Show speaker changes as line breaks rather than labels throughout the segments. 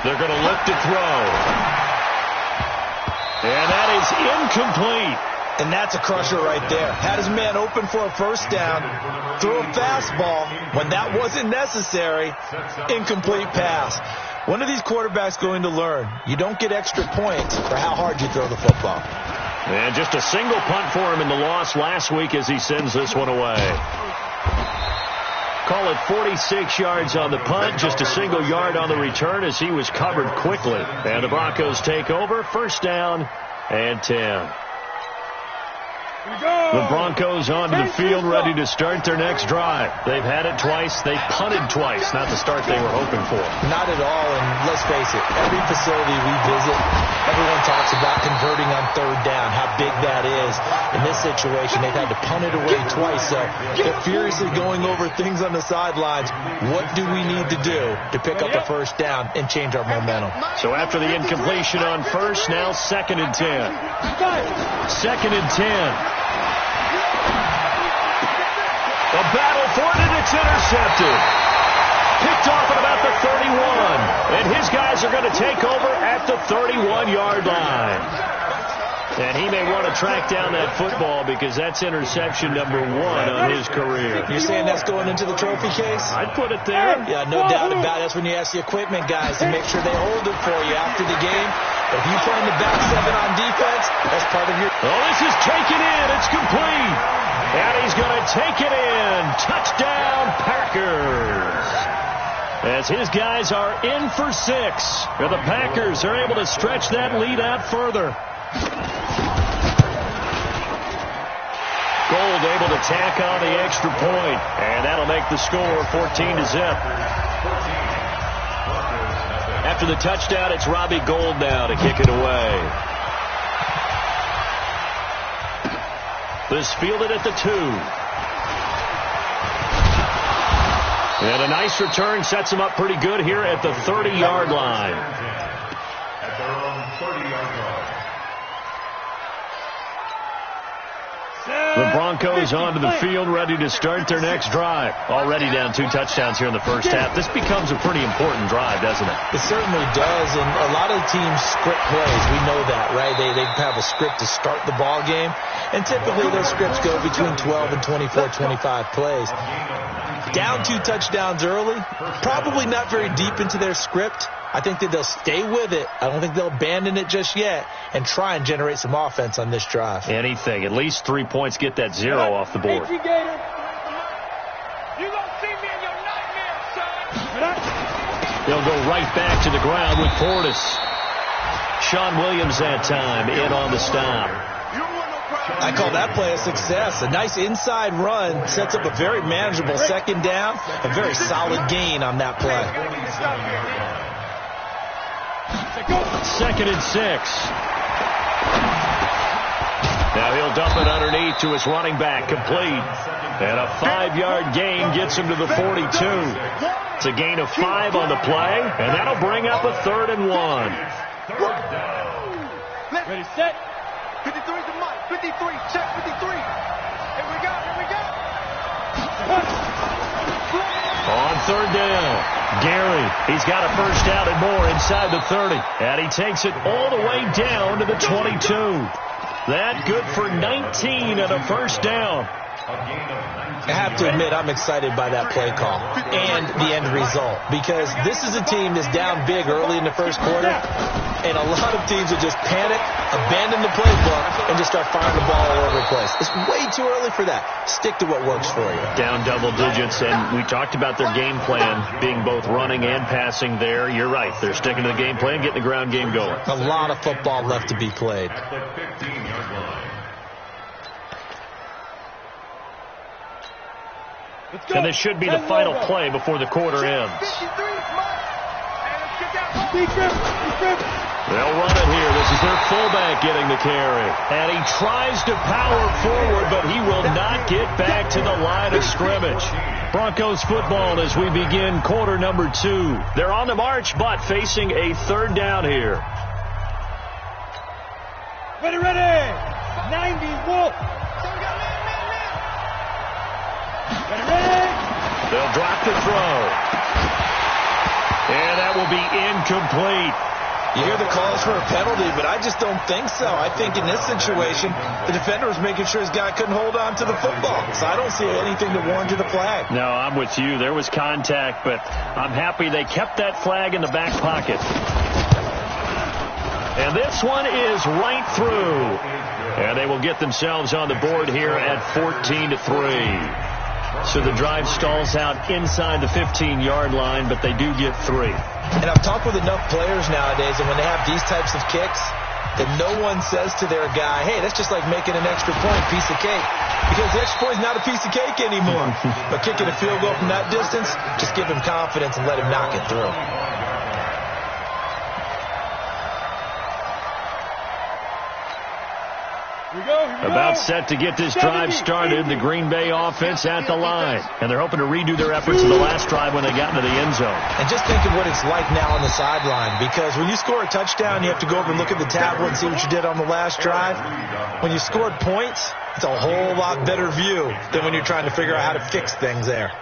They're going to look to throw. And that is incomplete.
And that's a crusher right there. Had his man open for a first down, threw a fastball when that wasn't necessary, incomplete pass. When are these quarterbacks going to learn? You don't get extra points for how hard you throw the football.
And just a single punt for him in the loss last week as he sends this one away. Call it 46 yards on the punt, just a single yard on the return as he was covered quickly. And the Broncos take over, first down and 10. The Broncos onto the field, ready to start their next drive. They've had it twice. They punted twice. Not the start they were hoping for.
Not at all, and let's face it, every facility we visit, everyone talks about converting on third down, how big that is. In this situation, they've had to punt it away twice, so they're furiously going over things on the sidelines. What do we need to do to pick up a first down and change our momentum?
So after the incompletion on first, now 2nd and 10. 2nd and 10. A battle for it, and it's intercepted. Picked off at about the 31. And his guys are going to take over at the 31-yard line. And he may want to track down that football because that's interception number 1 on his career.
You're saying that's going into the trophy case?
I'd put it there.
Yeah, no doubt about it. That's when you ask the equipment guys to make sure they hold it for you after the game. But if you play in the back 7 on defense, that's part of your...
Oh, this is taken in. It's complete. And he's going to take it in. Touchdown, Packers. As his guys are in for 6. And the Packers are able to stretch that lead out further. Gold able to tack on the extra point. And that'll make the score 14-0. After the touchdown, it's Robbie Gould now to kick it away. This fielded at the 2. And a nice return sets him up pretty good here at the 30-yard line.
At their own 30-yard line.
The Broncos onto the field, ready to start their next drive. Already down 2 touchdowns here in the first half. This becomes a pretty important drive, doesn't it?
It certainly does, and a lot of teams script plays. We know that, right? They have a script to start the ball game, and typically those scripts go between 12 and 24, 25 plays. Down 2 touchdowns early, probably not very deep into their script. I think that they'll stay with it. I don't think they'll abandon it just yet and try and generate some offense on this drive.
Anything. At least 3 points, get that 0 off the board.
You gonna see me in your nightmare, son.
They'll go right back to the ground with Portis. Sean Williams that time in on the stop.
I call that play a success. A nice inside run sets up a very manageable second down. A very solid gain on that play.
2nd and 6. Now he'll dump it underneath to his running back, complete. And a 5-yard gain gets him to the 42. It's a gain of 5 on the play, and that'll bring up a 3rd and 1.
Ready, set. 53 to Mike. 53. Check 53. Here we go.
On 3rd down, Gary, he's got a first down and more inside the 30. And he takes it all the way down to the 22. That good for 19 and a first down.
I have to admit, I'm excited by that play call and the end result, because this is a team that's down big early in the first quarter, and a lot of teams will just panic, abandon the playbook, and just start firing the ball all over the place. It's way too early for that. Stick to what works for you.
Down double digits, and we talked about their game plan being both running and passing there. You're right. They're sticking to the game plan, getting the ground game going.
A lot of football left to be played.
And this should be the final play before the quarter ends. They'll run it here. This is their fullback getting the carry. And he tries to power forward, but he will not get back to the line of scrimmage. Broncos football as we begin quarter number 2. They're on the march, but facing a 3rd down here.
Ready. 90, Wolf. Ready.
They'll drop the throw. will be incomplete.
You hear the calls for a penalty, but I just don't think so. I think in this situation, the defender was making sure his guy couldn't hold on to the football. So I don't see anything to warrant a flag.
No, I'm with you. There was contact, but I'm happy they kept that flag in the back pocket. And this one is right through. And they will get themselves on the board here at 14-3. So the drive stalls out inside the 15-yard line, but they do get 3.
And I've talked with enough players nowadays, and when they have these types of kicks, that no one says to their guy, hey, that's just like making an extra point, piece of cake. Because the extra point is not a piece of cake anymore. But kicking a field goal from that distance, just give him confidence and let him knock it through.
About set to get this drive started, the Green Bay offense at the line. And they're hoping to redo their efforts in the last drive when they got into the end zone.
And just think of what it's like now on the sideline. Because when you score a touchdown, you have to go over and look at the tablet and see what you did on the last drive. When you scored points, it's a whole lot better view than when you're trying to figure out how to fix things there.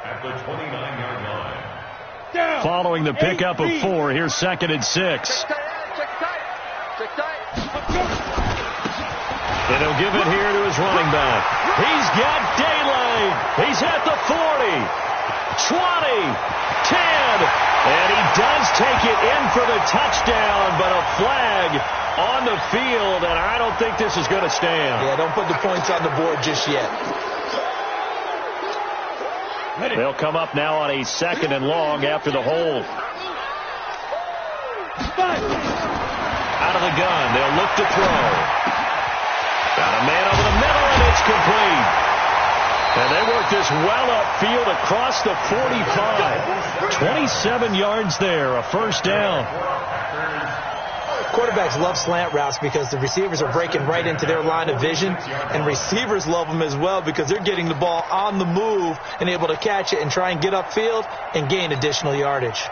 Following the pickup of 4, here's 2nd and 6. And he'll give it here to his running back. He's got daylight. He's at the 40, 20, 10. And he does take it in for the touchdown, but a flag on the field, and I don't think this is going to stand.
Yeah, don't put the points on the board just yet.
They'll come up now on a 2nd and long after the hold. Out of the gun, they'll look to throw. Got a man over the middle, and it's complete. And they work this well upfield across the 45. 27 yards there, a first down.
Quarterbacks love slant routes because the receivers are breaking right into their line of vision, and receivers love them as well because they're getting the ball on the move and able to catch it and try and get upfield and gain additional yardage.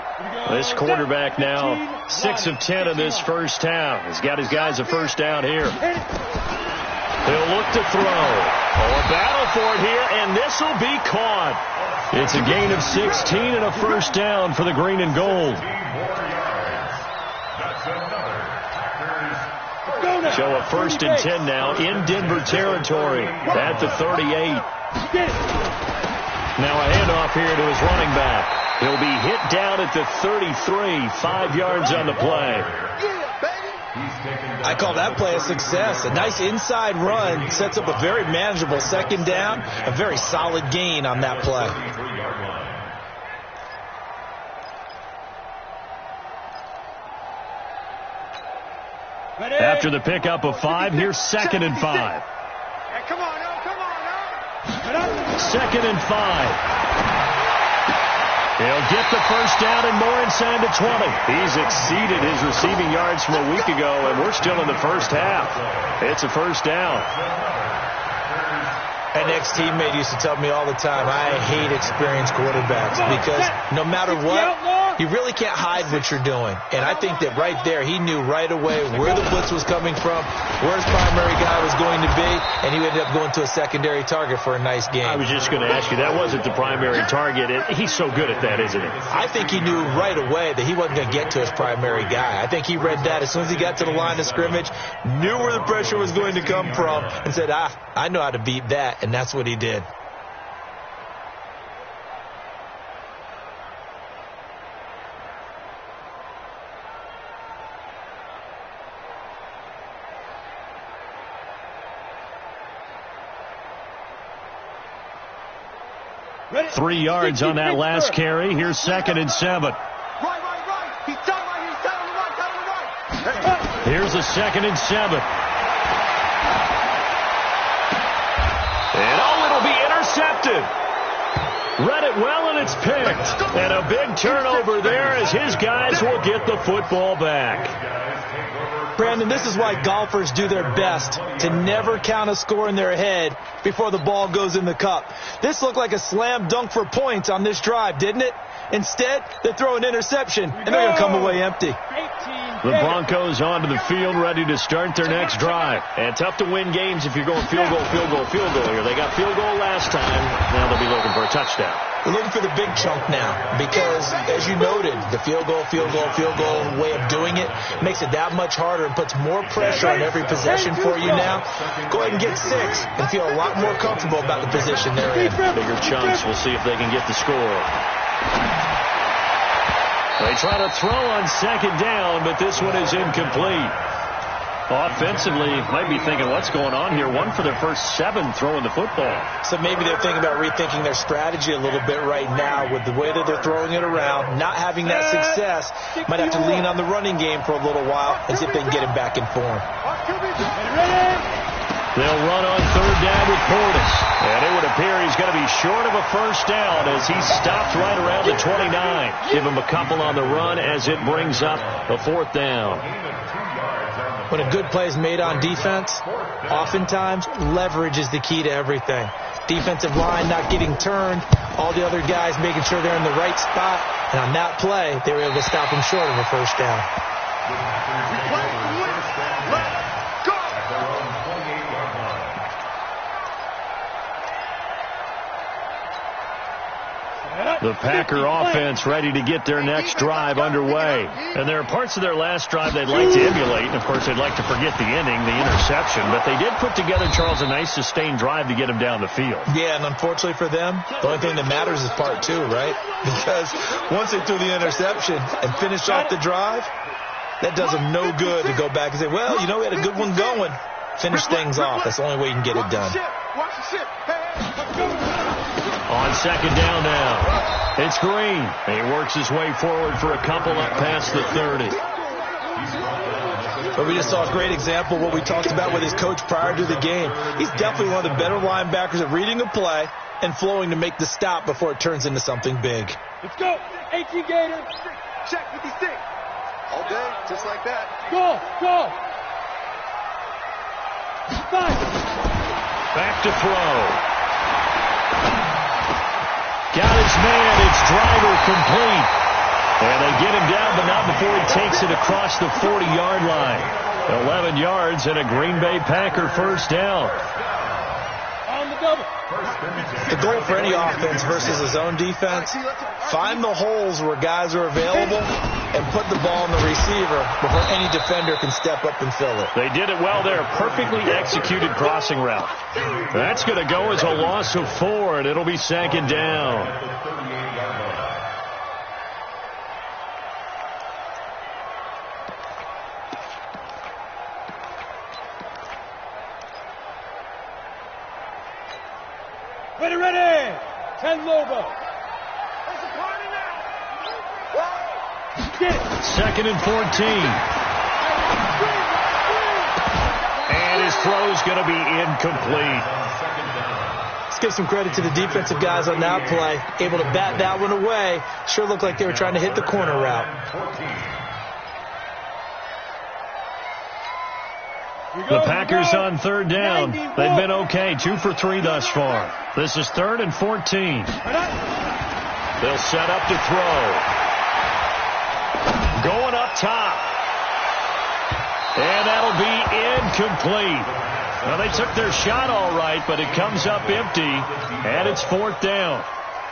This quarterback now 6 of 10 in this first half. He's got his guys a first down here. He'll look to throw. Oh, a battle for it here, and this will be caught. It's a gain of 16 and a first down for the green and gold. So a 1st and 10 now in Denver territory at the 38. Now a handoff here to his running back. He'll be hit down at the 33, 5 yards on the play.
I call that play a success. A nice inside run sets up a very manageable 2nd down, a very solid gain on that play.
After the pickup of 5, here's 2nd and 5.
Come on now.
2nd and 5. He'll get the first down and more inside the 20. He's exceeded his receiving yards from a week ago, and we're still in the first half. It's a first down.
An ex-teammate used to tell me all the time, I hate experienced quarterbacks because no matter what, you really can't hide what you're doing. And I think that right there, he knew right away where the blitz was coming from, where his primary guy was going to be, and he ended up going to a secondary target for a nice game.
I was just going to ask you, that wasn't the primary target. He's so good at that, isn't he?
I think he knew right away that he wasn't going to get to his primary guy. I think he read that as soon as he got to the line of scrimmage, knew where the pressure was going to come from, and said, I know how to beat that. And that's what he did.
Ready?
3 yards on that last carry. Here's 2nd and 7.
Right. He's down right. Right.
Here's a 2nd and 7. And it'll be intercepted. Read it well, and it's picked. And a big turnover there as his guys will get the football back.
Brandon, this is why golfers do their best to never count a score in their head before the ball goes in the cup. This looked like a slam dunk for points on this drive, didn't it? Instead, they throw an interception, and they're going to come away empty.
18
The Broncos onto the field, ready to start their next drive. And tough to win games if you're going field goal here. They got field goal last time. Now they'll be looking for a touchdown.
They're looking for the big chunk now because, as you noted, the field goal way of doing it makes it that much harder and puts more pressure on every possession for you now. Go ahead and get 6 and feel a lot more comfortable about the position they're in.
Bigger chunks. We'll see if they can get the score. They try to throw on second down, but this one is incomplete. Offensively, might be thinking, what's going on here? 1 for their first 7 throwing the football.
So maybe they're thinking about rethinking their strategy a little bit right now with the way that they're throwing it around, not having that success. Might have to lean on the running game for a little while and see if they can get him back in form.
They'll run on third down with Portis. And it would appear he's going to be short of a first down as he stopped right around the 29. Give him a couple on the run as it brings up a 4th down.
When a good play is made on defense, oftentimes leverage is the key to everything. Defensive line not getting turned, all the other guys making sure they're in the right spot. And on that play, they were able to stop him short of a first down.
The Packer offense ready to get their next drive underway. And there are parts of their last drive they'd like to emulate. And, of course, they'd like to forget the inning, the interception. But they did put together, Charles, a nice sustained drive to get him down the field.
Yeah, and unfortunately for them, the only thing that matters is part 2, right? Because once they threw the interception and finished off the drive, that does them no good to go back and say, well, you know, we had a good one going. Finish things off. That's the only way you can get it done.
On second down now, it's Green. He works his way forward for a couple up past the 30.
But we just saw a great example of what we talked about with his coach prior to the game. He's definitely one of the better linebackers at reading a play and flowing to make the stop before it turns into something big.
Let's go. 18 Gator. Check 56. All day, just like that. Go.
Back to throw. Got his man. It's Driver complete. And they get him down, but not before he takes it across the 40-yard line. 11 yards and a Green Bay Packer first down.
On the double.
The goal for any offense versus his own defense, find the holes where guys are available and put the ball in the receiver before any defender can step up and fill it.
They did it well there. Perfectly executed crossing route. That's going to go as a loss of 4, and it'll be second down.
Ready. 10 Lobo.
Second and 14. And his throw's going to be incomplete.
Let's give some credit to the defensive guys on that play. Able to bat that one away. Sure looked like they were trying to hit the corner route.
The Packers on third down. They've been okay. 2 for 3 thus far. This is 3rd and 14. They'll set up to throw. Going up top. And that'll be incomplete. Now, they took their shot all right, but it comes up empty, and it's 4th down.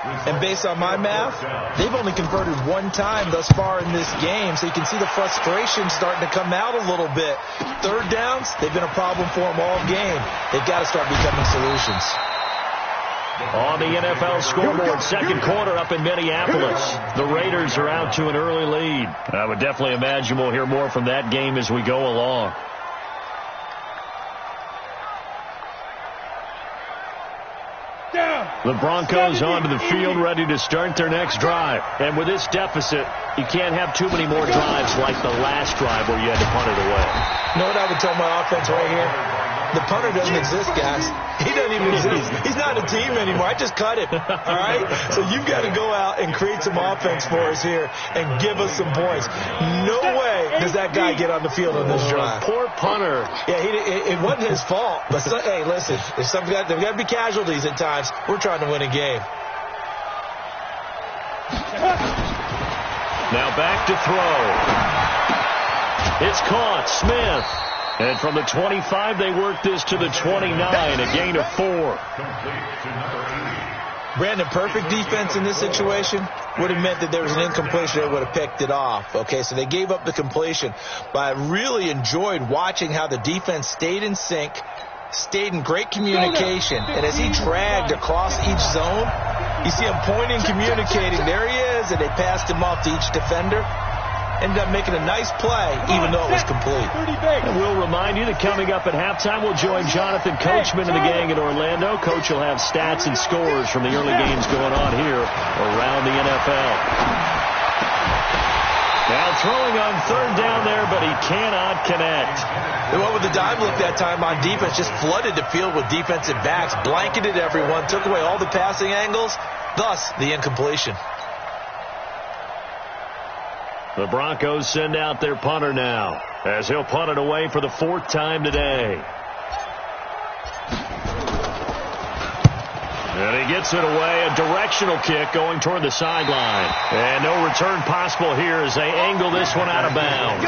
And based on my math, they've only converted 1 time thus far in this game, so you can see the frustration starting to come out a little bit. Third downs, they've been a problem for them all game. They've got to start becoming solutions.
On the NFL scoreboard, second quarter up in Minneapolis. The Raiders are out to an early lead. I would definitely imagine we'll hear more from that game as we go along. The Broncos onto the field ready to start their next drive. And with this deficit, you can't have too many more drives like the last drive where you had to punt it away.
You know what I would tell my offense right here? The punter doesn't exist, guys. He doesn't even exist. He's not a team anymore. I just cut him. All right? So you've got to go out and create some offense for us here and give us some points. No way does that guy get on the field on this drive.
Poor punter.
Yeah, it wasn't his fault. But, hey, listen, there's got to be casualties at times. We're trying to win a game.
Now back to throw. It's caught. Smith. And from the 25, they work this to the 29, a gain of 4.
Brandon, perfect defense in this situation would have meant that there was an incompletion that would have picked it off. Okay, so they gave up the completion. But I really enjoyed watching how the defense stayed in sync, stayed in great communication. And as he dragged across each zone, you see him pointing, communicating. There he is, and they passed him off to each defender. Ended up making a nice play, even though it was complete.
And we'll remind you that coming up at halftime, we'll join Jonathan Coachman and the gang in Orlando. Coach will have stats and scores from the early games going on here around the NFL. Now throwing on third down there, but he cannot connect.
The one with the dime look that time on defense just flooded the field with defensive backs, blanketed everyone, took away all the passing angles, thus the incompletion.
The Broncos send out their punter now, as he'll punt it away for the 4th time today. And he gets it away, a directional kick going toward the sideline. And no return possible here as they angle this one out of bounds.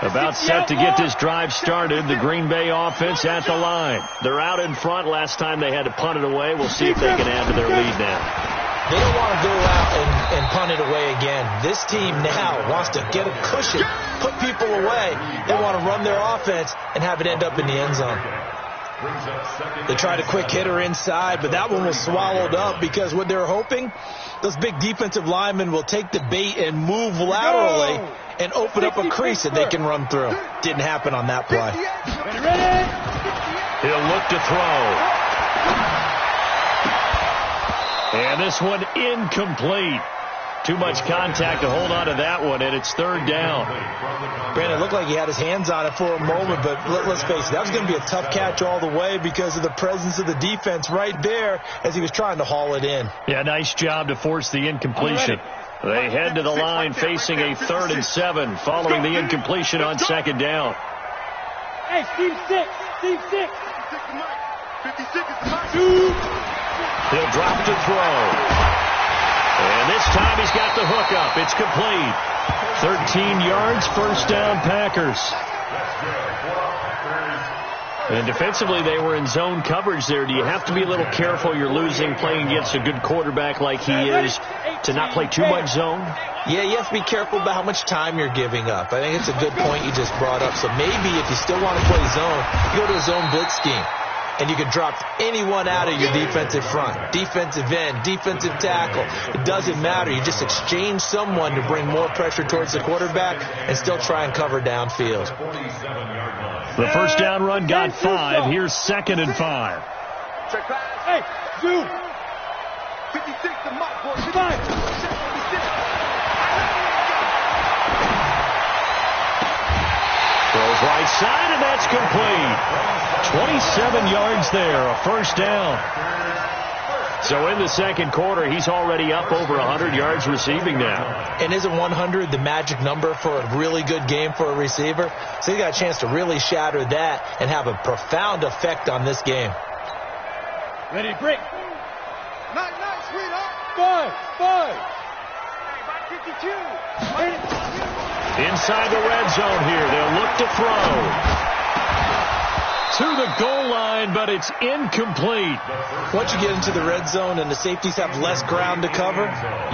About set to get this drive started, the Green Bay offense at the line. They're out in front. Last time they had to punt it away. We'll see if they can add to their lead now.
They don't want to go out and punt it away again. This team now wants to get a cushion, put people away. They want to run their offense and have it end up in the end zone. They tried a quick hitter inside, but that one was swallowed up because what they're hoping, those big defensive linemen will take the bait and move laterally and open up a crease that they can run through. Didn't happen on that play.
He'll look to throw. And this one incomplete. Too much contact to hold on to that one, and it's third down.
Brandon, it looked like he had his hands on it for a moment, but let's face it, that was going to be a tough catch all the way because of the presence of the defense right there as he was trying to haul it in.
Yeah, nice job to force the incompletion. They head to the line facing a 3rd and 7 following the incompletion on 2nd down.
Hey, Steve 6. Steve 6. 56.
He'll drop to throw. And this time he's got the hook up. It's complete. 13 yards, 1st down Packers. And defensively, they were in zone coverage there. Do you have to be a little careful? You're losing playing against a good quarterback like he is to not play too much zone?
Yeah, you have to be careful about how much time you're giving up. I think it's a good point you just brought up. So maybe if you still want to play zone, you go to a zone blitz scheme. And you can drop anyone out of your defensive front, defensive end, defensive tackle. It doesn't matter. You just exchange someone to bring more pressure towards the quarterback and still try and cover downfield.
The 1st down run got 5. Here's 2nd and 5.
Hey, Zoom. 56 to Mike, boy. 5.
Throws right side, and that's complete. 27 yards there, a 1st down. So in the 2nd quarter, he's already up over 100 yards receiving now.
And isn't 100 the magic number for a really good game for a receiver? So he got a chance to really shatter that and have a profound effect on this game.
Ready, break. Night, sweetheart. 5. 52.
Inside the red zone here. They'll look to throw. To the goal line, but it's incomplete.
Once you get into the red zone and the safeties have less ground to cover,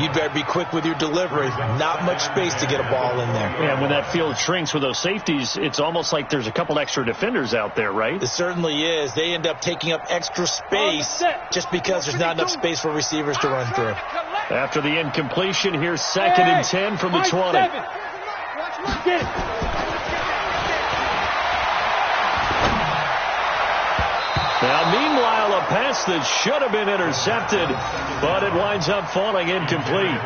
you better be quick with your delivery. Not much space to get a ball in there.
Yeah, when that field shrinks with those safeties, it's almost like there's a couple extra defenders out there, right?
It certainly is. They end up taking up extra space just because there's not enough space for receivers to run through.
After the incompletion, here's 2nd and 10 from the 20.
Get it.
Now, meanwhile, a pass that should have been intercepted, but it winds up falling incomplete.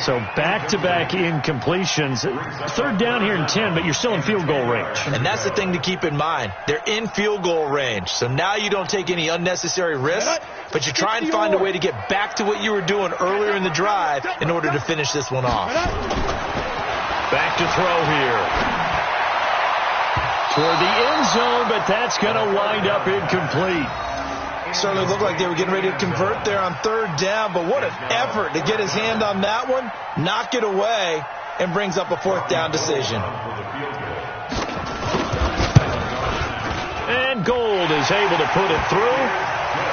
So back-to-back incompletions. 3rd down here and 10, but you're still in field goal range.
And that's the thing to keep in mind. They're in field goal range. So now you don't take any unnecessary risks, but you try and find a way to get back to what you were doing earlier in the drive in order to finish this one off.
Back to throw here. Toward the end zone, but that's going to wind up incomplete.
certainly looked like they were getting ready to convert there on third down, but what an effort to get his hand on that one, knock it away, and brings up a fourth down decision.
And Gould is able to put it through,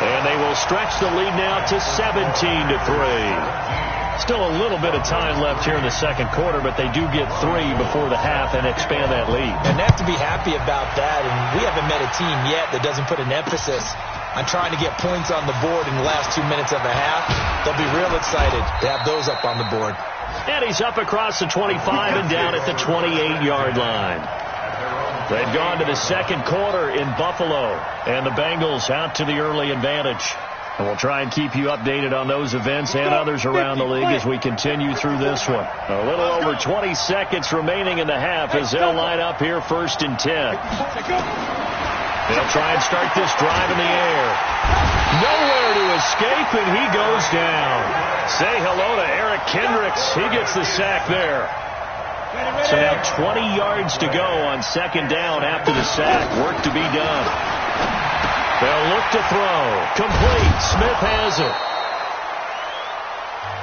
and they will stretch the lead now to 17-3. Still a little bit of time left here in the second quarter, but they do get 3 before the half and expand that lead.
And they have to be happy about that, and we haven't met a team yet that doesn't put an emphasis on trying to get points on the board in the last 2 minutes of a half. They'll be real excited to have those up on the board.
And he's up across the 25 and down at the 28-yard line. They've gone to the second quarter in Buffalo, and the Bengals out to the early advantage. And we'll try and keep you updated on those events and others around the league as we continue through this one. A little over 20 seconds remaining in the half as they'll line up here 1st and 10. They'll try and start this drive in the air. Nowhere to escape, and he goes down. Say hello to Eric Kendricks. He gets the sack there. So now 20 yards to go on second down after the sack. Work to be done. They'll look to throw. Complete. Smith has it.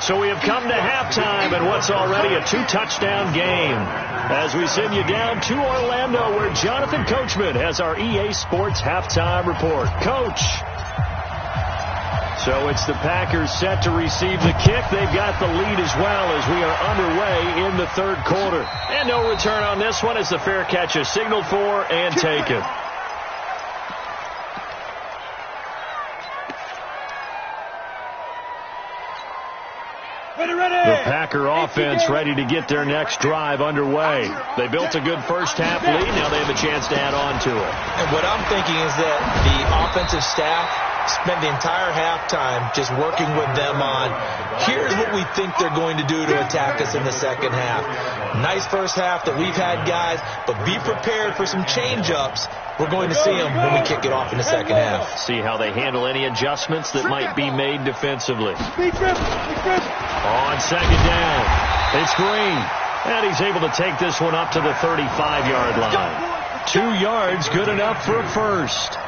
So we have come to halftime in what's already a 2-touchdown game. As we send you down to Orlando, where Jonathan Coachman has our EA Sports halftime report. Coach. So it's the Packers set to receive the kick. They've got the lead as well as we are underway in the third quarter. And no return on this one as the fair catch is signaled for and taken. The Packer offense ready to get their next drive underway. They built a good first half lead. Now they have a chance to add on to it.
And what I'm thinking is that the offensive staff spent the entire halftime just working with them on, here's what we think they're going to do to attack us in the second half. Nice first half that we've had, guys, but be prepared for some change-ups. We're going to see them when we kick it off in the second half.
See how they handle any adjustments that might be made defensively. On second down, it's Green. And he's able to take this one up to the 35-yard line. 2 yards, good enough for a first.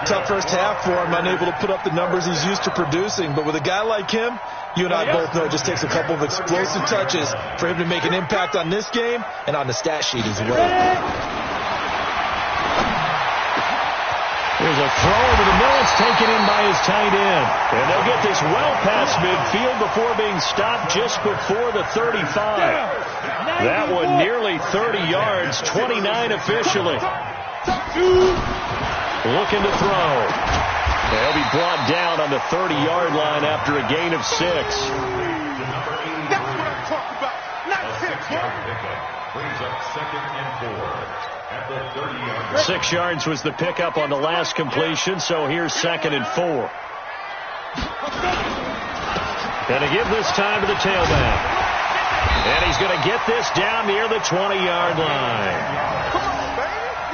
Tough first half for him, unable to put up the numbers he's used to producing. But with a guy like him, you and I both know it just takes a couple of explosive touches for him to make an impact on this game and on the stat sheet as well.
There's a throw over the middle. It's taken in by his tight end. And they'll get this well past midfield before being stopped just before the 35. That one nearly 30 yards, 29 officially. Looking to throw. They'll be brought down on the 30-yard line after a gain of 6.
That's what I'm talking about. Not 6, huh?
Brings up 2nd and 4 at the 30-yard line.
6 yards was the pickup on the last completion, so here's 2nd and 4. Gonna give this time to the tailback. And he's going to get this down near the 20-yard line.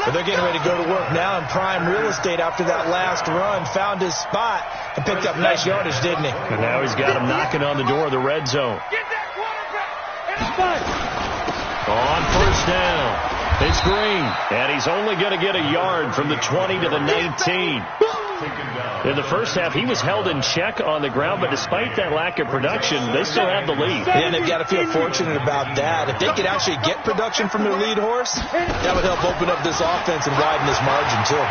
But they're getting ready to go to work now in prime real estate after that last run. Found his spot and picked up nice yardage, didn't he?
And now he's got him knocking on the door of the red zone.
Get that quarterback.
On first down, it's Green. And he's only going to get a yard from the 20 to the 19. In the first half, he was held in check on the ground, but despite that lack of production, they still have the lead.
Yeah, they've got to feel fortunate about that. If they could actually get production from their lead horse, that would help open up this offense and widen this margin, too.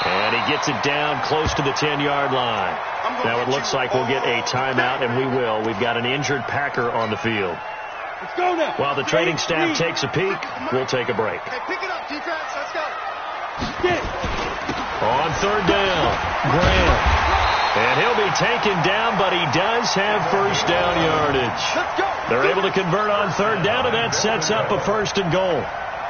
And he gets it down close to the 10-yard line. Now it looks like we'll get a timeout, and we will. We've got an injured Packer on the field.
Let's go now.
While the training staff takes a peek, we'll take a break.
Hey, pick it up, defense. Let's go.
Get it.
On third down, Graham. And he'll be taken down, but he does have first down yardage.
Let's go.
They're able to convert on third down, and that sets up a 1st and goal.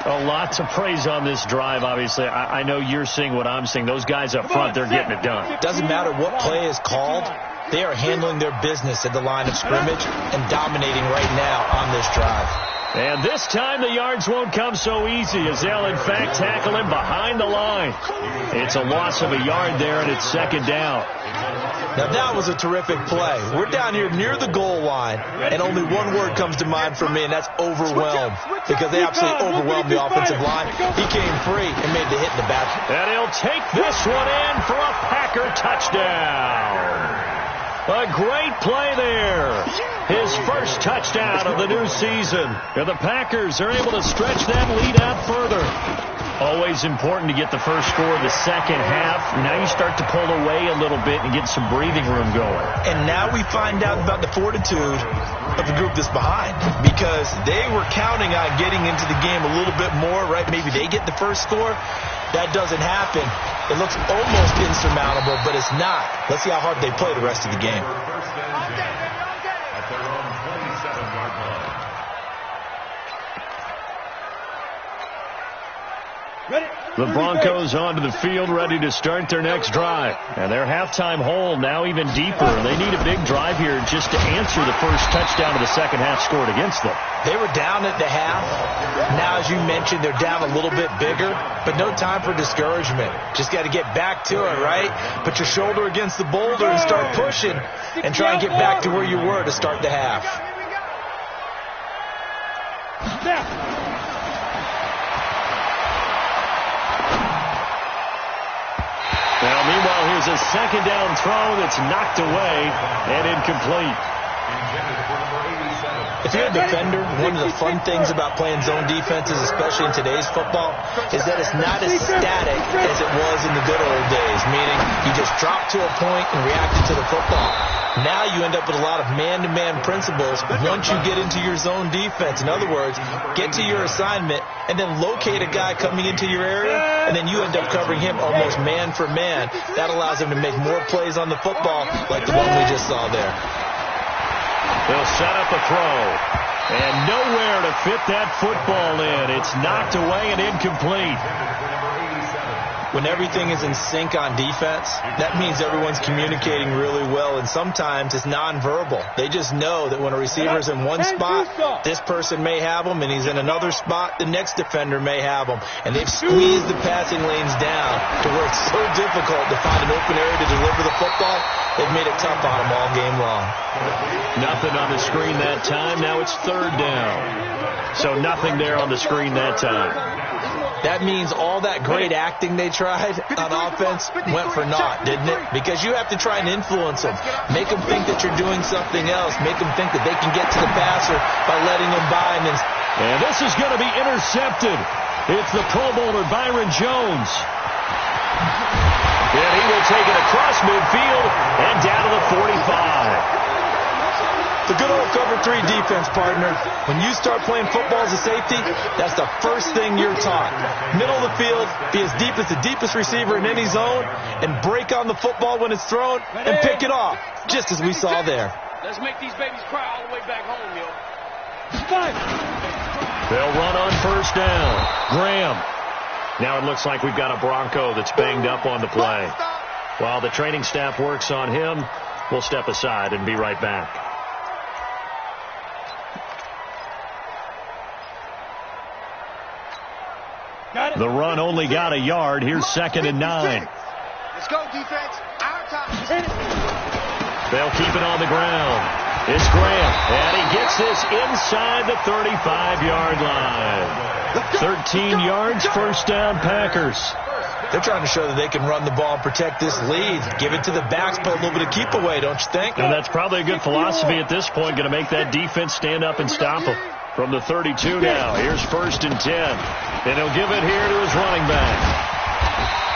A lot to praise on this drive, obviously. I know you're seeing what I'm seeing. Those guys up front, they're getting it done.
Doesn't matter what play is called. They are handling their business at the line of scrimmage and dominating right now on this drive.
And this time the yards won't come so easy as they'll, in fact, tackle him behind the line. It's a loss of a yard there, and it's second down.
Now, that was a terrific play. We're down here near the goal line, and only one word comes to mind for me, and that's overwhelmed, because they absolutely overwhelmed the offensive line. He came free and made the hit in the back.
And he'll take this one in for a Packer touchdown. A great play there. His first touchdown of the new season. And the Packers are able to stretch that lead out further. Always important to get the first score of the second half. Now you start to pull away a little bit and get some breathing room going.
And now we find out about the fortitude of the group that's behind, because they were counting on getting into the game a little bit more, right? Maybe they get the first score. That doesn't happen. It looks almost insurmountable, but it's not. Let's see how hard they play the rest of the game.
At their own 27-yard line.
The Broncos onto the field, ready to start their next drive. And their halftime hole now even deeper. They need a big drive here just to answer the first touchdown of the second half scored against them.
They were down at the half. Now, as you mentioned, they're down a little bit bigger, but no time for discouragement. Just got to get back to it, right? Put your shoulder against the boulder and start pushing and try and get back to where you were to start the half.
Now, meanwhile, here's a second down throw that's knocked away and incomplete.
If you're a defender, one of the fun things about playing zone defenses, especially in today's football, is that it's not as static as it was in the good old days, meaning you just drop to a point and reacted to the football. Now you end up with a lot of man-to-man principles once you get into your zone defense. In other words, get to your assignment and then locate a guy coming into your area, and then you end up covering him almost man for man. That allows him to make more plays on the football like the one we just saw there.
They'll set up a throw. And nowhere to fit that football in. It's knocked away and incomplete.
When everything is in sync on defense, that means everyone's communicating really well, and sometimes it's nonverbal. They just know that when a receiver's in one spot, this person may have him, and he's in another spot, the next defender may have him. And they've squeezed the passing lanes down to where it's so difficult to find an open area to deliver the football. They've made it tough on them all game long.
Nothing on the screen that time. Now it's third down. So nothing there on the screen that time.
That means all that great acting they tried on offense went for naught, didn't it? Because you have to try and influence them. Make them think that you're doing something else. Make them think that they can get to the passer by letting them by.
And this is going to be intercepted. It's the Pro Bowler Byron Jones. And he will take it across midfield and down to the 45.
The good old cover 3 defense, partner. When you start playing football as a safety, that's the first thing you're taught. Middle of the field, be as deep as the deepest receiver in any zone, and break on the football when it's thrown, and pick it off, just as we saw there.
Let's make these babies cry all the way back home, yo.
They'll run on first down. Graham. Now it looks like we've got a Bronco that's banged up on the play. While the training staff works on him, we'll step aside and be right back. The run only got a yard. Here's 2nd and 9.
Let's go, defense. Our time.
They'll keep it on the ground. It's Graham, and he gets this inside the 35-yard line. 13 yards, first down, Packers.
They're trying to show that they can run the ball and protect this lead. Give it to the backs, put a little bit of keep away, don't you think?
And that's probably a good philosophy at this point, going to make that defense stand up and stop them. From the 32 now, here's 1st and 10. And he'll give it here to his running back.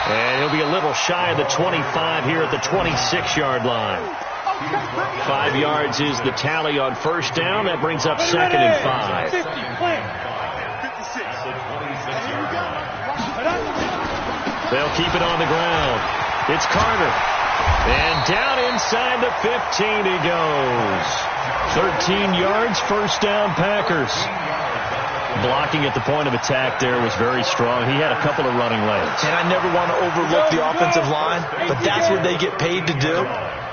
And he'll be a little shy of the 25 here at the 26-yard line. 5 yards is the tally on first down. That brings up 2nd and 5. They'll keep it on the ground. It's Carter. And down inside the 15 he goes. 13 yards, first down, Packers. Blocking at the point of attack there was very strong. He had a couple of running lanes.
And I never want to overlook the offensive line, but that's what they get paid to do.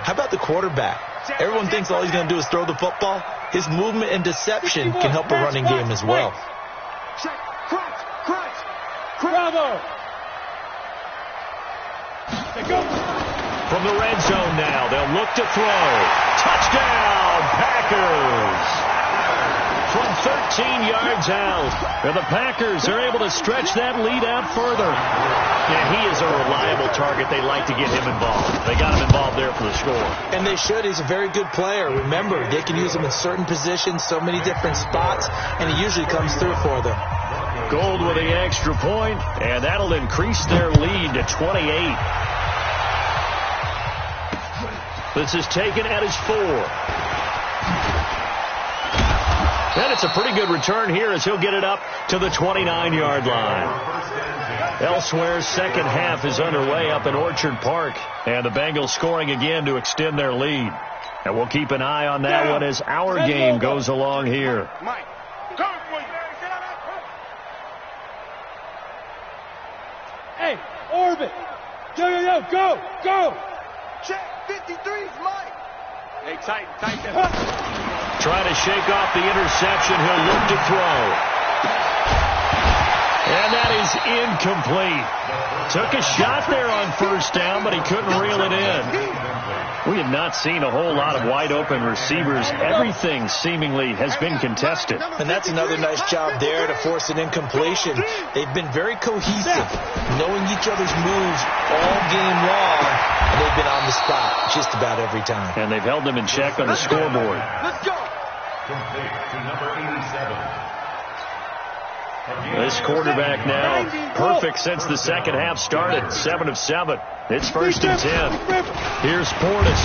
How about the quarterback? Everyone thinks all he's going to do is throw the football. His movement and deception can help a running game as well.
Check. Crunch. Bravo.
From the red zone now, they'll look to throw. Touchdown, Packers! From 13 yards out, and the Packers are able to stretch that lead out further. Yeah, he is a reliable target. They like to get him involved. They got him involved there for the score.
And they should. He's a very good player. Remember, they can use him in certain positions, so many different spots, and he usually comes through for them.
Gold with the extra point, and that'll increase their lead to 28. This is taken at his 4. And it's a pretty good return here as he'll get it up to the 29-yard line. Elsewhere, second half is underway up in Orchard Park. And the Bengals scoring again to extend their lead. And we'll keep an eye on that one as our game goes along here.
Hey, Orbit. Go. Check. 53's Mike. Hey, tight that.
Trying to shake off the interception. He'll look to throw. And that is incomplete. Took a shot there on first down, but he couldn't reel it in. We have not seen a whole lot of wide-open receivers. Everything seemingly has been contested.
And that's another nice job there to force an incompletion. They've been very cohesive, knowing each other's moves all game long, and they've been on the spot just about every time.
And they've held them in check on the scoreboard.
Let's go.
Complete to number 87.
This quarterback now perfect since the second half started. 7 of 7. It's 1st and 10. Here's Portis.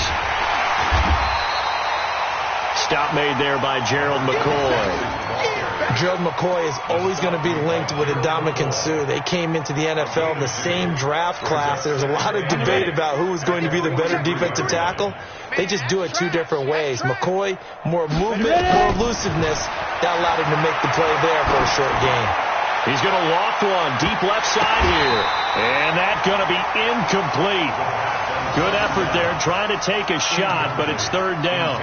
Stop made there by Gerald McCoy.
Gerald McCoy is always going to be linked with Ndamukong Suh. They came into the NFL in the same draft class. There's a lot of debate about who was going to be the better defensive tackle. They just do it 2 different ways. McCoy, more movement, more elusiveness. That allowed him to make the play there for a short gain.
He's going to loft one deep left side here. And that's going to be incomplete. Good effort there trying to take a shot, but it's 3rd down.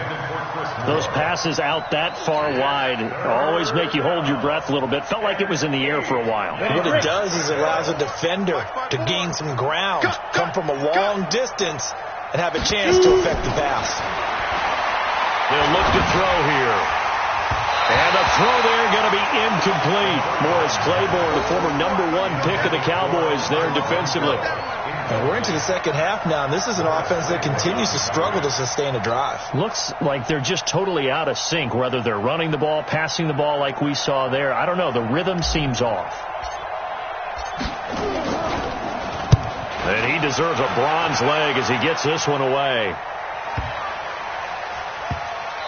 Those passes out that far wide always make you hold your breath a little bit. Felt like it was in the air for a while.
What it does is it allows a defender to gain some ground, come from a long distance, and have a chance to affect the pass.
They'll look to throw here. And the throw there going to be incomplete. Morris Claiborne, the former #1 pick of the Cowboys there defensively.
And we're into the second half now, and this is an offense that continues to struggle to sustain a drive.
Looks like they're just totally out of sync, whether they're running the ball, passing the ball like we saw there. I don't know. The rhythm seems off. And he deserves a bronze leg as he gets this one away.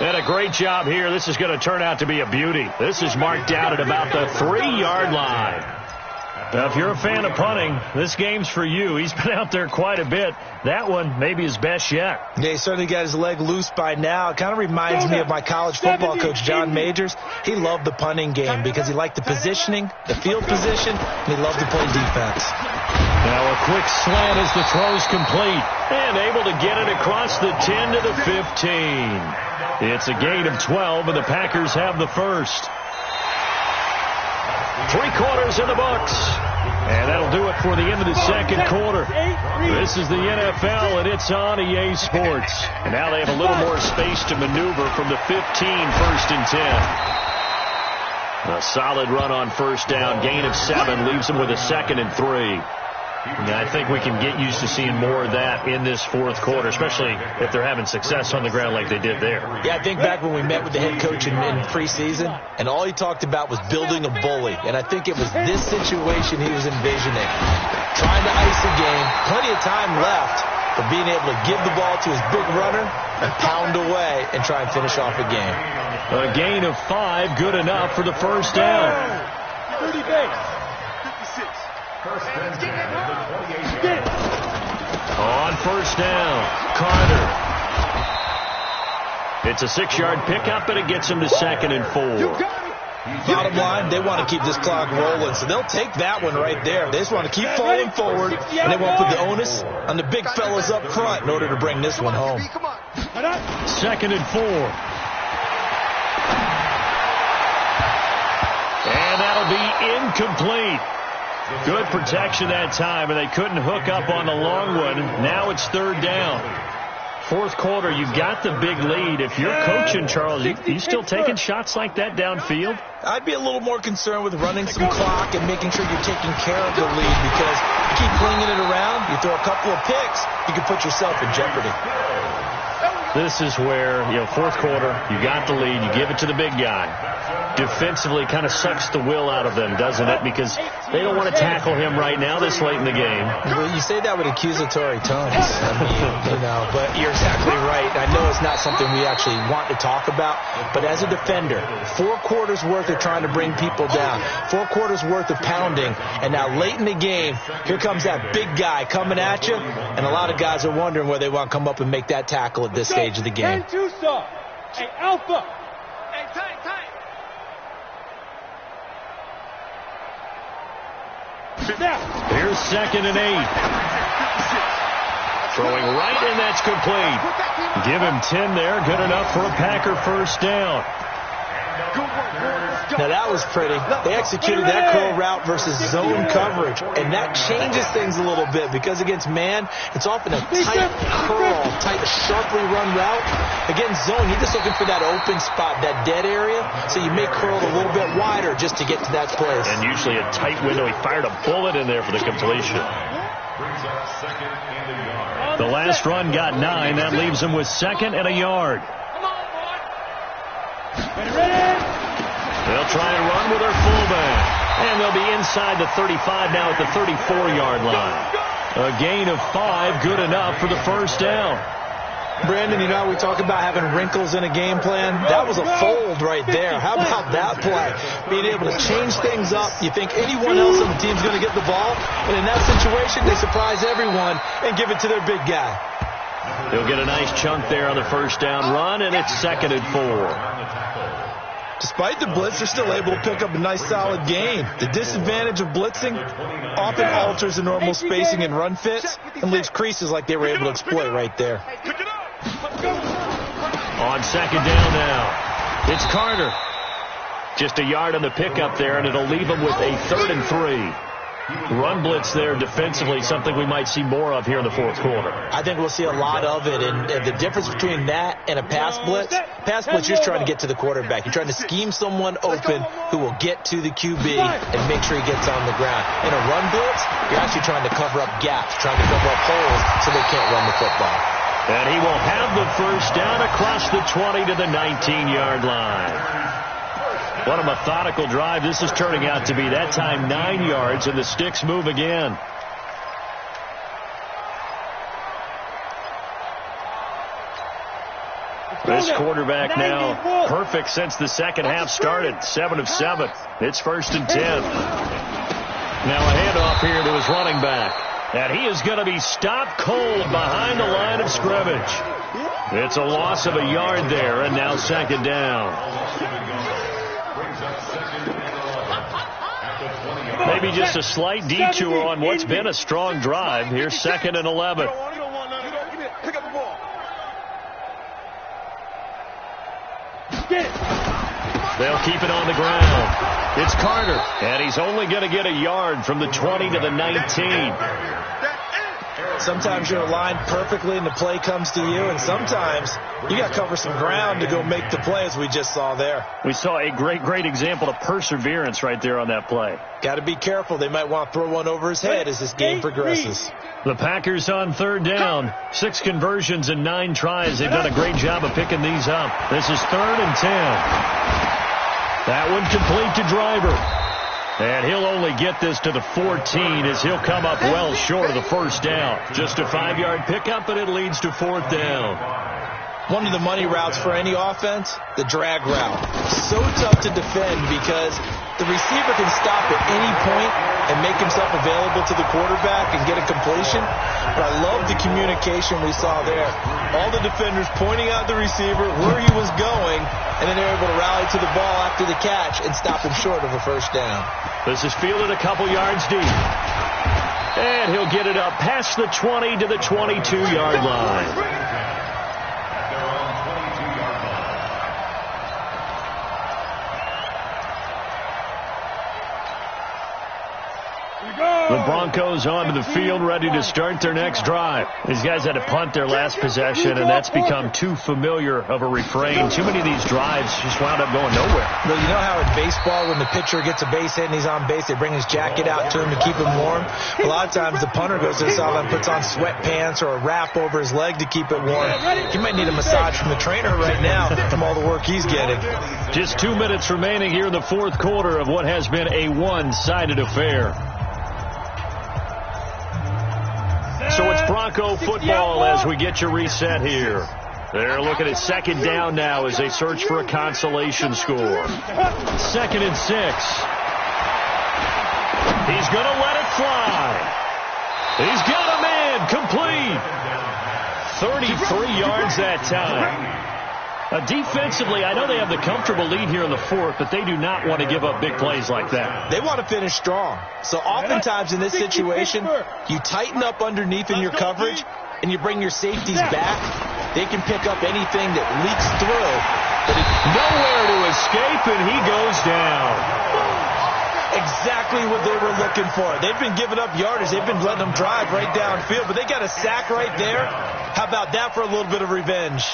And a great job here. This is going to turn out to be a beauty. This is marked out at about the 3-yard line. Now, if you're a fan of punting, this game's for you. He's been out there quite a bit. That one maybe his best yet.
Yeah, he certainly got his leg loose by now. It kind of reminds me of my college football coach, John Majors. He loved the punting game because he liked the positioning, the field position, and he loved to play defense.
Now a quick slant as the throw's complete. And able to get it across the 10 to the 15. It's a gain of 12, and the Packers have the first. 3 quarters in the books. And that'll do it for the end of the second quarter. This is the NFL, and it's on EA Sports. And now they have a little more space to maneuver from the 15, 1st and 10. A solid run on first down. Gain of 7 leaves them with a 2nd and 3. And I think we can get used to seeing more of that in this 4th quarter, especially if they're having success on the ground like they did there.
Yeah, I think back when we met with the head coach in preseason, and all he talked about was building a bully. And I think it was this situation he was envisioning. Trying to ice the game, plenty of time left, but being able to give the ball to his big runner and pound away and try and finish off a game.
A gain of 5, good enough for the first down.
30 base. 56.
On first down, Carter. It's a 6-yard pickup, and it gets him to 2nd and 4.
Bottom line, they want to keep this clock rolling, so they'll take that one right there. They just want to keep falling forward, and they want to put the onus on the big fellas up front in order to bring this one home.
2nd and 4. And that'll be incomplete. Good protection that time, and they couldn't hook up on the long one. Now it's 3rd down. 4th quarter, you got the big lead. If you're coaching, Charles, you still taking shots like that downfield?
I'd be a little more concerned with running some clock and making sure you're taking care of the lead, because you keep flinging it around, you throw a couple of picks, you can put yourself in jeopardy.
This is where, 4th quarter, you got the lead, you give it to the big guy. Defensively kind of sucks the will out of them, doesn't it? Because they don't want to tackle him right now this late in the game.
Well, you say that with accusatory tones. I mean, but you're exactly right. I know it's not something we actually want to talk about, but as a defender, 4 quarters worth of trying to bring people down, 4 quarters worth of pounding, and now late in the game, here comes that big guy coming at you, and a lot of guys are wondering where they want to come up and make that tackle at this stage of the game.
Hey, Alpha. Hey, tight.
Here's 2nd and 8. Throwing right, and that's complete. Give him 10 there. Good enough for a Packer 1st down.
Now, that was pretty. They executed that curl route versus zone coverage, and that changes things a little bit, because against man, it's often a tight curl, tight, sharply run route. Against zone, you're just looking for that open spot, that dead area, so you may curl it a little bit wider just to get to that place.
And usually a tight window. He fired a bullet in there for the completion. The last run got 9. That leaves him with 2nd and a yard. They'll try and run with their fullback. And they'll be inside the 35 now at the 34-yard line. A gain of 5, good enough for the 1st down.
Brandon, we talk about having wrinkles in a game plan. That was a fold right there. How about that play? Being able to change things up. You think anyone else on the team's going to get the ball, and in that situation, they surprise everyone and give it to their big guy.
He'll get a nice chunk there on the 1st down run, and it's 2nd and 4.
Despite the blitz, they're still able to pick up a nice, solid gain. The disadvantage of blitzing often alters the normal spacing and run fits and leaves creases like they were able to exploit right there.
On 2nd down now, it's Carter. Just a yard on the pickup there, and it'll leave him with a 3rd and 3. Run blitz there defensively, something we might see more of here in the 4th quarter.
I think we'll see a lot of it, and the difference between that and a pass blitz, you're just trying to get to the quarterback. You're trying to scheme someone open who will get to the QB and make sure he gets on the ground. In a run blitz, you're actually trying to cover up gaps, trying to cover up holes so they can't run the football.
And he will have the 1st down across the 20 to the 19-yard line. What a methodical drive this is turning out to be. That time 9 yards, and the sticks move again. This quarterback now perfect since the second half started. 7 of 7. It's 1st and 10. Now a handoff here to his running back. And he is going to be stopped cold behind the line of scrimmage. It's a loss of a yard there, and now 2nd down. Maybe just a slight detour on what's been a strong drive. Here's 2nd and 11. They'll keep it on the ground. It's Carter, and he's only going to get a yard from the 20 to the 19.
Sometimes you're aligned perfectly and the play comes to you, and sometimes you got to cover some ground to go make the play, as we just saw there.
We saw a great example of perseverance right there on that play.
Got to be careful. They might want to throw one over his head as this game progresses.
The Packers on 3rd down. 6 conversions and 9 tries. They've done a great job of picking these up. This is 3rd and 10. That one complete to Driver. And he'll only get this to the 14 as he'll come up well short of the 1st down. Just a 5-yard pickup, but it leads to 4th down.
One of the money routes for any offense, the drag route. So tough to defend because the receiver can stop at any point and make himself available to the quarterback and get a completion. But I love the communication we saw there. All the defenders pointing out the receiver, where he was going, and then they're able to rally to the ball after the catch and stop him short of a 1st down.
This is fielded a couple yards deep. And he'll get it up past the 20 to the 22-yard line. Broncos onto the field, ready to start their next drive. These guys had to punt their last possession, and that's become too familiar of a refrain. Too many of these drives just wound up going nowhere.
Well, you know how in baseball, when the pitcher gets a base hit and he's on base, they bring his jacket out to him to keep him warm? A lot of times the punter goes to the sideline and puts on sweatpants or a wrap over his leg to keep it warm. He might need a massage from the trainer right now from all the work he's getting.
Just 2 minutes remaining here in the fourth quarter of what has been a one-sided affair. So it's Bronco football as we get you reset here. They're looking at second down now as they search for a consolation score. 2nd and 6. He's going to let it fly. He's got a man complete. 33 yards that time. Defensively, I know they have the comfortable lead here in the fourth, but they do not want to give up big plays like that.
They want to finish strong. So oftentimes in this situation, you tighten up underneath in your coverage, and you bring your safeties back. They can pick up anything that leaks through. But
nowhere to escape, and he goes down.
Exactly what they were looking for. They've been giving up yardage. They've been letting them drive right downfield, but they got a sack right there. How about that for a little bit of revenge?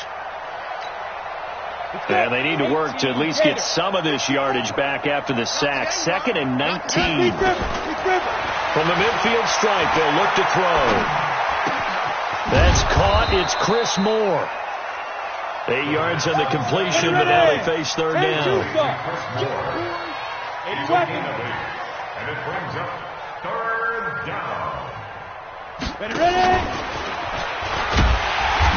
And they need to work to at least get some of this yardage back after the sack. 2nd and 19. From the midfield stripe, they'll look to throw. That's caught. It's Chris Moore. 8 yards on the completion, but now they face third down.
And it brings up third down.
Ready?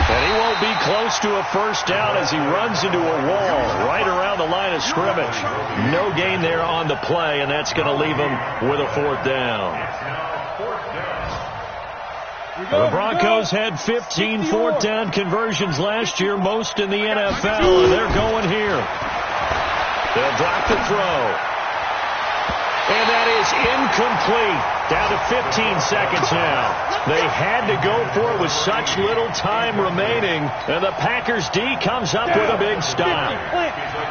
And he won't be close to a first down as he runs into a wall right around the line of scrimmage. No gain there on the play, and that's going to leave him with a fourth down. The Broncos had 15 fourth down conversions last year, most in the NFL, and they're going here. They'll drop the throw. And that is incomplete. Down to 15 seconds now. They had to go for it with such little time remaining. And the Packers D comes up with a big stop.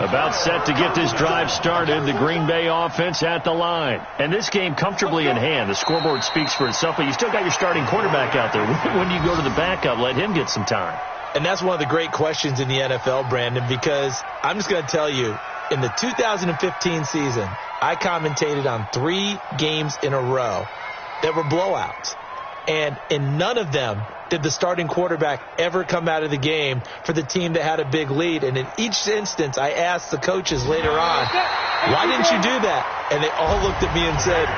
About set to get this drive started. The Green Bay offense at the line. And this game comfortably in hand. The scoreboard speaks for itself, but you still got your starting quarterback out there. When you go to the backup, let him get some time.
And that's one of the great questions in the NFL, Brandon, because I'm just going to tell you, in the 2015 season, I commentated on 3 games in a row that were blowouts. And in none of them did the starting quarterback ever come out of the game for the team that had a big lead. And in each instance, I asked the coaches later on, why didn't you do that? And they all looked at me and said,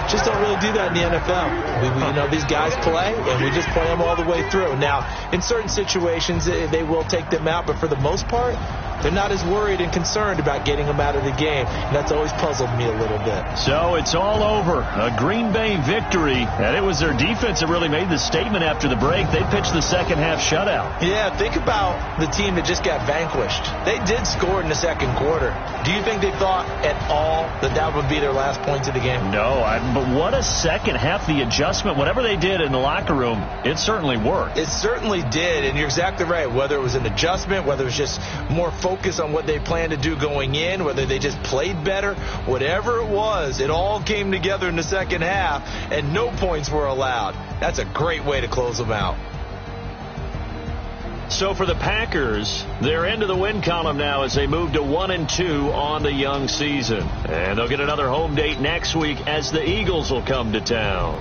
just don't really do that in the NFL. You know, these guys play, and we just play them all the way through. Now, in certain situations, they will take them out, but for the most part, they're not as worried and concerned about getting them out of the game. And that's always puzzled me a little bit.
So it's all over. A Green Bay victory. And it was their defense that really made the statement after the break. They pitched the second half shutout.
Yeah, think about the team that just got vanquished. They did score in the second quarter. Do you think they thought at all that that would be their last points of the game?
No, but what a second half. The adjustment, whatever they did in the locker room, it certainly worked.
It certainly did, and you're exactly right. Whether it was an adjustment, whether it was just more focus on what they planned to do going in, whether they just played better, whatever it was, it all came together in the second half, and no points were allowed. That's a great way to close them out.
So for the Packers, they're into the win column now as they move to 1-2 on the young season. And they'll get another home date next week as the Eagles will come to town.